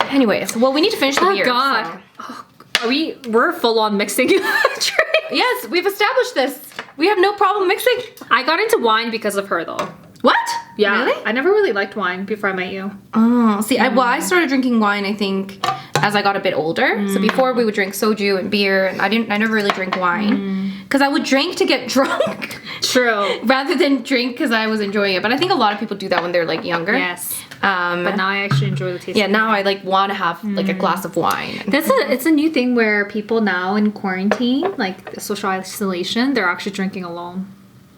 Anyways, well, we need to finish the beer. Oh God. So. We're full on mixing drinks. Yes, we've established this. We have no problem mixing. I got into wine because of her though. What? Yeah. Really? I never really liked wine before I met you. Oh, see, I started drinking wine, I think, as I got a bit older. So before we would drink soju and beer, and I never really drank wine. Because I would drink to get drunk. True. Rather than drink because I was enjoying it. But I think a lot of people do that when they're like younger. Yes. But now I actually enjoy the taste. Yeah, now I like want to have like a glass of wine. It's a new thing where people now in quarantine, like social isolation, they're actually drinking alone.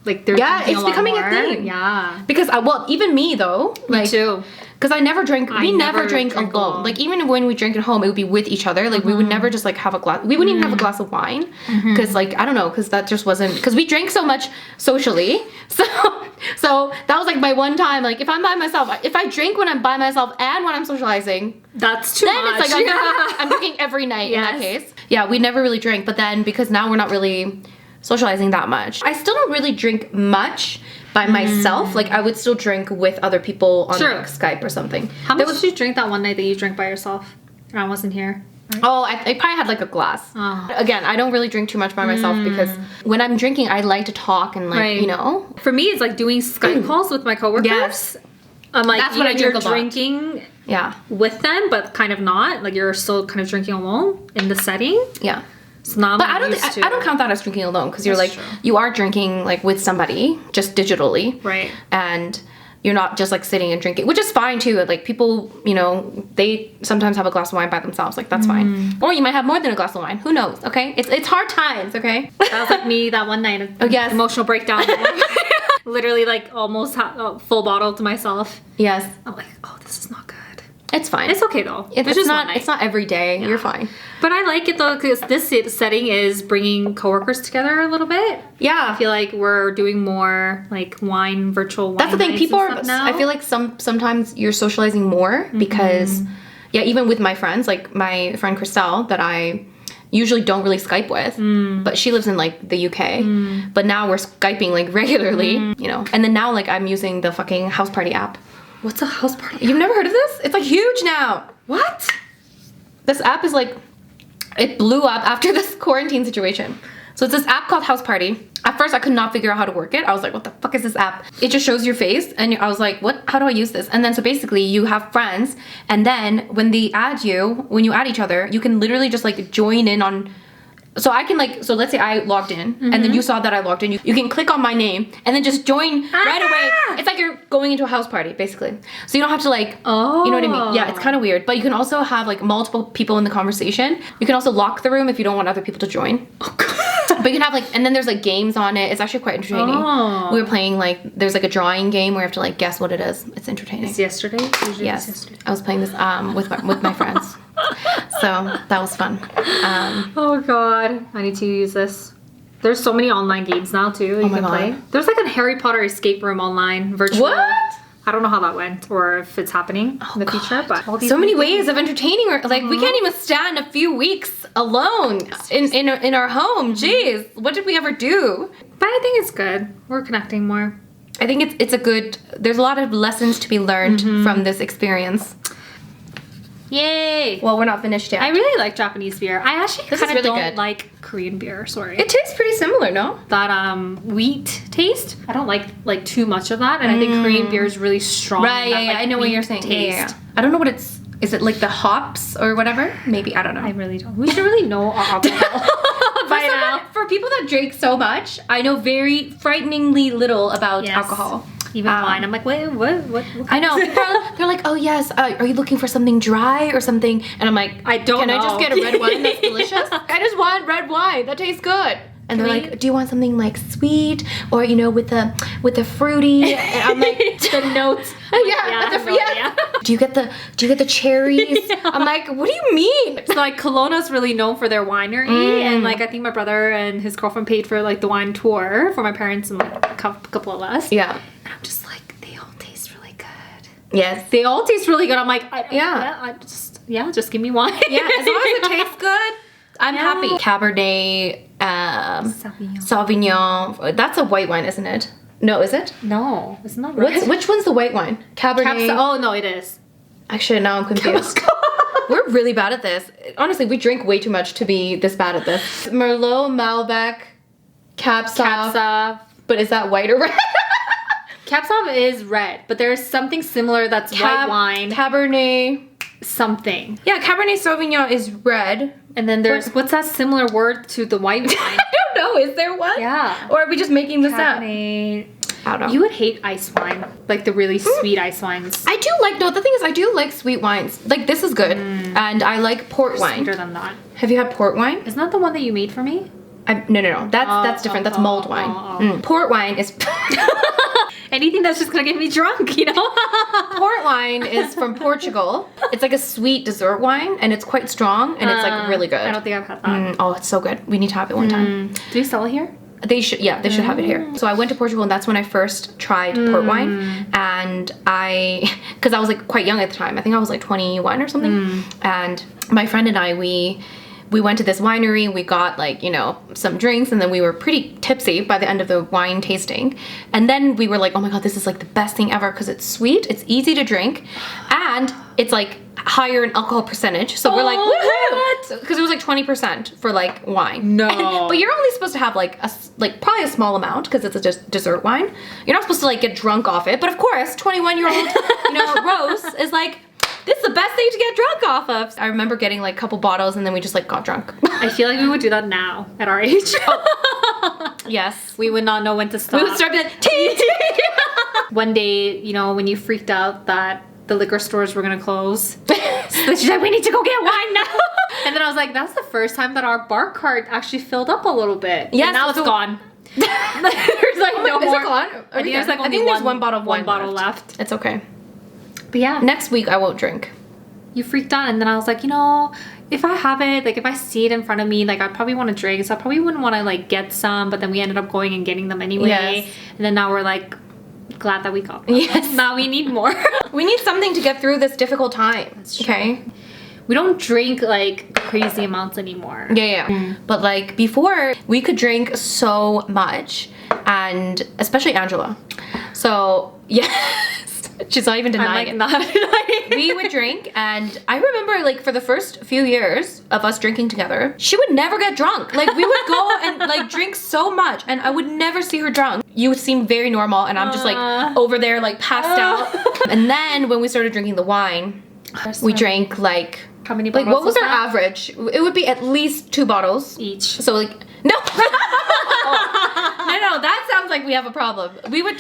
Like they're drinking it's becoming more. a thing. Yeah. Because even me though, Me too. Because I never drank. We never drank drink alone. alone. Like even when we drank at home, it would be with each other. Like we would never just like have a glass. We wouldn't even have a glass of wine because like I don't know, because that just wasn't. Because we drank so much socially. So that was like my one time. Like if I'm by myself, if I drink when I'm by myself and when I'm socializing, That's too then much. it's like I'm drinking every night in that case. Yeah, we never really drank. But then because now we're not really socializing that much, I still don't really drink much by myself. Like I would still drink with other people on like, Skype or something. How much did you drink that one night that you drank by yourself? And I wasn't here. Oh, I probably had like a glass. Oh. Again, I don't really drink too much by myself because when I'm drinking, I like to talk and like, you know. For me, it's like doing Skype calls with my coworkers. Yes. I'm like, That's what I drink a lot. drinking Yeah. with them, but kind of not. Like you're still kind of drinking alone in the setting. Yeah. So now But I don't count that as drinking alone because you're like, you are drinking like with somebody just digitally. Right. And you're not just like sitting and drinking, which is fine too. Like people, you know, they sometimes have a glass of wine by themselves. Like that's fine. Or you might have more than a glass of wine. Who knows? Okay. It's hard times. Okay. That was like me that one night. Oh, yes. Emotional breakdown. Literally like almost a full bottle to myself. Yes. I'm like, oh, this is not good. It's fine. It's okay though. It's not every day. Yeah. You're fine. But I like it though because this setting is bringing coworkers together a little bit. Yeah. I feel like we're doing more like virtual wine. That's the thing. People are. Now. I feel like sometimes you're socializing more because, yeah, even with my friends, like my friend Christelle that I usually don't really Skype with, but she lives in like the UK. But now we're Skyping like regularly, you know. And then now like I'm using the fucking house party app. What's a house party? You've never heard of this? It's like huge now. What? This app is like, it blew up after this quarantine situation. So it's this app called House Party. At first I could not figure out how to work it. I was like, what the fuck is this app? It just shows your face and I was like, what? How do I use this? And then so basically you have friends and then when you add each other, you can literally just like join in on. So I can like, so let's say I logged in and then you saw that I logged in. You can click on my name and then just join right away. It's like you're going into a house party basically. So you don't have to like, you know what I mean? Yeah, it's kind of weird. But you can also have like multiple people in the conversation. You can also lock the room if you don't want other people to join. Oh God. But you can have like, and then there's like games on it. It's actually quite entertaining. Oh. We were playing like, there's like a drawing game where you have to like guess what it is. It's entertaining. It's yesterday? Yes. Yesterday. I was playing this with my friends. So that was fun. Oh God, I need to use this. There's so many online games now too that you can play. There's like a Harry Potter escape room online virtual. What? I don't know how that went or if it's happening in the future, but all these so many ways of entertaining. Like we can't even stand a few weeks alone in our home. Jeez, what did we ever do? But I think it's good. We're connecting more. I think it's a good. There's a lot of lessons to be learned from this experience. Yay! Well, we're not finished yet. I really like Japanese beer. I actually kind of really don't good. like Korean beer. Sorry. It tastes pretty similar, no? That wheat taste. I don't like too much of that, and I think Korean beer is really strong. Right? That, I know what you're saying. Yeah. I don't know what it's. Is it like the hops or whatever? Maybe I don't know. I really don't. We should really know our alcohol by now. For people that drink so much, I know very frighteningly little about alcohol. Even wine. I'm like, wait, what? I know. They're like, oh yes, are you looking for something dry or something? And I'm like, I don't know. Can I just get a red wine that's delicious? I just want red wine. That tastes good. And they're like, do you want something like sweet or with the fruity? And I'm like, the notes. Do you get the cherries? I'm like, what do you mean? So like Kelowna's really known for their winery, and like I think my brother and his girlfriend paid for like the wine tour for my parents and like a couple of us. Yeah. And I'm just like, they all taste really good. Yes, they all taste really good. I'm like, just give me wine. Yeah, as long as it tastes good, I'm happy. Cabernet Sauvignon. That's a white wine, isn't it? No, is it? No, it's not right. Which one's the white wine? Cabernet. Oh no, it is. Actually, now I'm confused. We're really bad at this. Honestly, we drink way too much to be this bad at this. Merlot, Malbec, Cab Sauv. But is that white or red? Cab Sauv is red, but there's something similar that's white wine. Cabernet. Something. Yeah, Cabernet Sauvignon is red. And then there's, what's that similar word to the white wine? I don't know. Is there one? Yeah. Or are we just making this Cabernet. up? I don't know. You would hate ice wine. Like the really sweet ice wines. I do like, no, the thing is I do like sweet wines. Like this is good. And I like port wine. Sweeter than that. Have you had port wine? Isn't that the one that you made for me? No. That's different. That's mulled wine. Port wine is... Anything that's just gonna get me drunk, you know? Port wine is from Portugal. It's like a sweet dessert wine, and it's quite strong, and it's like really good. I don't think I've had that. Oh, it's so good. We need to have it one time. Do they sell it here? They should, yeah, they should have it here. So I went to Portugal, and that's when I first tried port wine, and because I was like quite young at the time. I think I was like 21 or something, and my friend and I, we went to this winery, we got like, you know, some drinks, and then we were pretty tipsy by the end of the wine tasting. And then we were like, oh my God, this is like the best thing ever because it's sweet, it's easy to drink, and it's like higher in alcohol percentage. So we're like, woohoo! Because it was like 20% for like wine. No. But you're only supposed to have like probably a small amount because it's a dessert wine. You're not supposed to like get drunk off it. But of course, 21-year-old, you know, Rose is like, this is the best thing to get drunk off of. I remember getting like a couple bottles and then we just like got drunk. I feel like we would do that now at our age. Yes. We would not know when to stop. We would start being like, tea. One day, you know, when you freaked out that the liquor stores were gonna close, so she's like, we need to go get wine now. And then I was like, that's the first time that our bar cart actually filled up a little bit. Yes, and now it's gone. There's like no is more. it gone? I think there's like only there's one bottle of wine left. It's okay. But yeah. Next week I won't drink. You freaked out, and then I was like, you know, if I have it, like if I see it in front of me, like I probably want to drink, so I probably wouldn't want to like get some, but then we ended up going and getting them anyway. Yes. And then now we're like glad that we got them. Yes. Now we need more. We need something to get through this difficult time. That's true. Okay. We don't drink like crazy amounts anymore. Yeah. But like before, we could drink so much, and especially Angela. So yes. She's not even denying it. Not denying. We would drink, and I remember like for the first few years of us drinking together, she would never get drunk. Like we would go and like drink so much, and I would never see her drunk. You seem very normal, and I'm just like over there like passed out. And then when we started drinking the wine, we drank like, how many bottles? Like what was our average? It would be at least 2 bottles each. So like no. No, that sounds like we have a problem. We would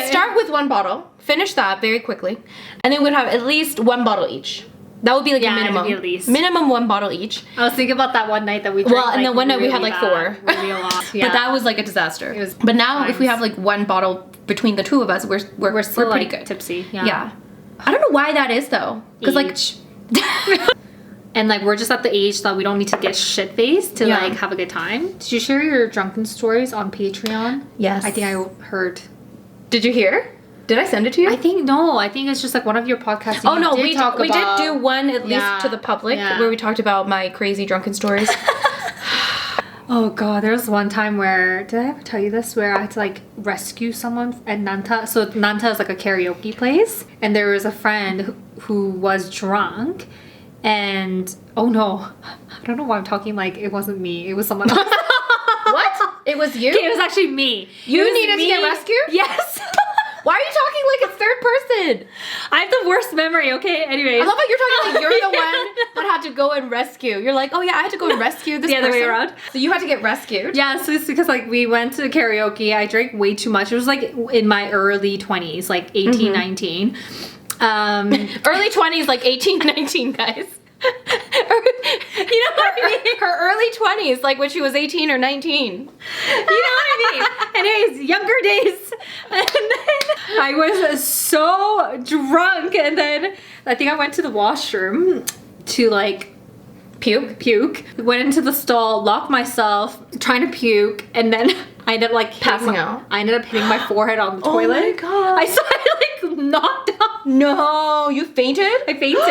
start with 1 bottle, finish that very quickly, and then we'd have at least 1 bottle each. That would be like a minimum. At least. Minimum 1 bottle each. I was thinking about that one night that we drank. Well, and then one night we had like 4. Really a lot. Yeah. But that was like a disaster. But now if we have like 1 bottle between the 2 of us, we're still pretty like good. Tipsy. Yeah. I don't know why that is though. Because like and like we're just at the age that we don't need to get shit faced to like have a good time. Did you share your drunken stories on Patreon? Yes. I think I heard. Did you hear? Did I send it to you? I think no. I think it's just like one of your podcasts. Oh no, we did do one at least to the public where we talked about my crazy drunken stories. Oh god, there was one time where, did I ever tell you this, where I had to like rescue someone at Nanta. So Nanta is like a karaoke place, and there was a friend who was drunk, and oh no, I don't know why I'm talking like it wasn't me, it was someone else. What? It was you? Okay, it was actually me. You needed to get rescued? Yes. Why are you talking like a third person? I have the worst memory, okay? Anyways. I love how you're talking like you're the one that had to go and rescue. You're like, oh yeah, I had to go and rescue this person. The other way around. So you had to get rescued? Yeah, so it's because like we went to karaoke. I drank way too much. It was like in my early 20s, like 18, 19. Early 20s, like 18, 19, guys. You know what I mean? Her early 20s, like when she was 18 or 19. You know what I mean? Anyways, younger days. And then I was so drunk, and then I think I went to the washroom to like puke. Went into the stall, locked myself, trying to puke, and then I ended up like passing out. I ended up hitting my forehead on the toilet. Oh my god. I like knocked out. No, you fainted? I fainted.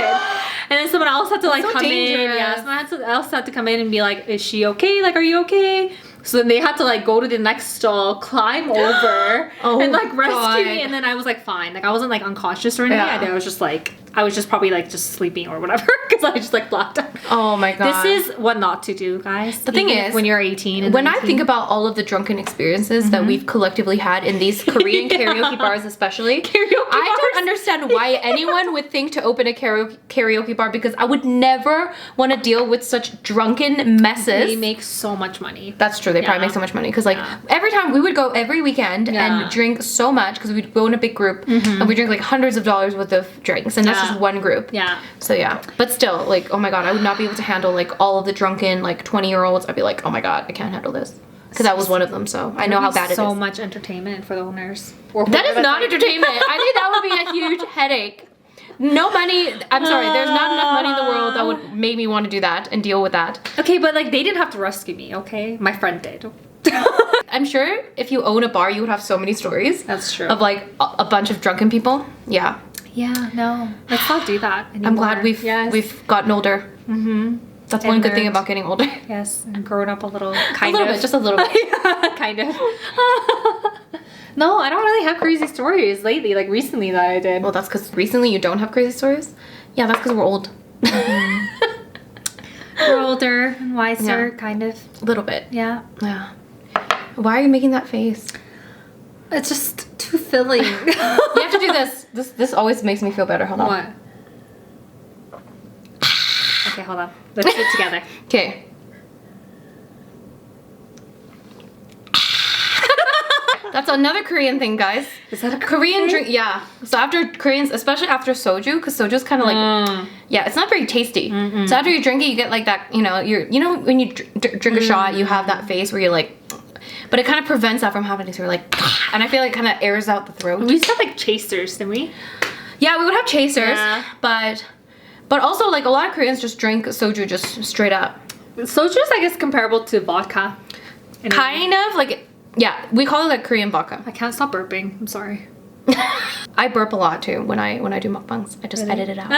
And then someone else had to like so come dangerous. in. Yeah, someone else had to come in and be like, is she okay? Like, are you okay? So then they had to like go to the next stall, climb over, and like rescue me. And then I was like fine. Like I wasn't like unconscious or anything. I was just like I was just probably like just sleeping or whatever because I just like blacked out. Oh my god. This is what not to do, guys. The thing is, when you're 18 and when 19. I think about all of the drunken experiences that we've collectively had in these Korean karaoke bars especially, I don't understand why anyone would think to open a karaoke bar because I would never want to deal with such drunken messes. They make so much money. That's true. They probably make so much money because like every time we would go every weekend and drink so much because we'd go in a big group and we drink like hundreds of dollars worth of drinks and that's just one group. Yeah. So yeah, but still, like, oh my god, I would not be able to handle like all of the drunken like 20-year-olds. I'd be like, oh my god, I can't handle this because I was one of them. So I know how bad it is. So much entertainment for the owners. That is not entertainment. I think that would be a huge headache. No money. I'm sorry. There's not enough money in the world that would make me want to do that and deal with that. Okay, but like they didn't have to rescue me. Okay, my friend did. I'm sure if you own a bar, you would have so many stories. That's true. Of like a bunch of drunken people. Yeah. Yeah. No. Let's not do that anymore. I'm glad we've gotten older. Mm-hmm. That's one good thing about getting older. Yes, and growing up a little. Kind of. Bit, just a little bit. Kind of. No, I don't really have crazy stories lately. Like recently that I did. Well, that's because recently you don't have crazy stories. Yeah, that's because we're old. We're older and wiser, kind of. A little bit. Yeah. Yeah. Why are you making that face? It's just too filling. You have to do this. This always makes me feel better. Hold on. What? Okay, hold on. Let's do it together. Okay. That's another Korean thing, guys. Is that a Korean drink? Yeah. So after Koreans, especially after soju, because soju's kind of like, yeah, it's not very tasty. So after you drink it, you get like that, you know, when you drink a shot, you have that face where you're like, but it kind of prevents that from happening. So you're like, and I feel like it kind of airs out the throat. We used to have like chasers, didn't we? Yeah, we would have chasers, Yeah. but also like a lot of Koreans just drink soju just straight up. Soju is, I guess, comparable to vodka. Kind of like, yeah, we call it like Korean vodka. I can't stop burping. I'm sorry. I burp a lot too when I do mukbangs. I just edit it out.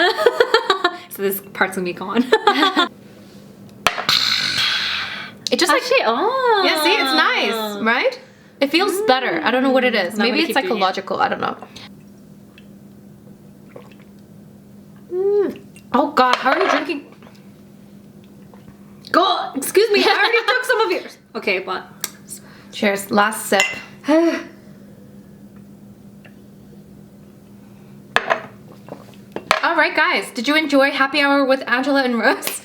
So this part's gonna be gone. It just Actually, yeah, see, it's nice, right? It feels better. I don't know what it is. No, I'm Maybe gonna it's keep doing psychological. I don't know. Oh god, how are you drinking? Go! Excuse me, I already took some of yours. Okay, but... Cheers. Last sip. All right, guys. Did you enjoy Happy Hour with Angela and Rose?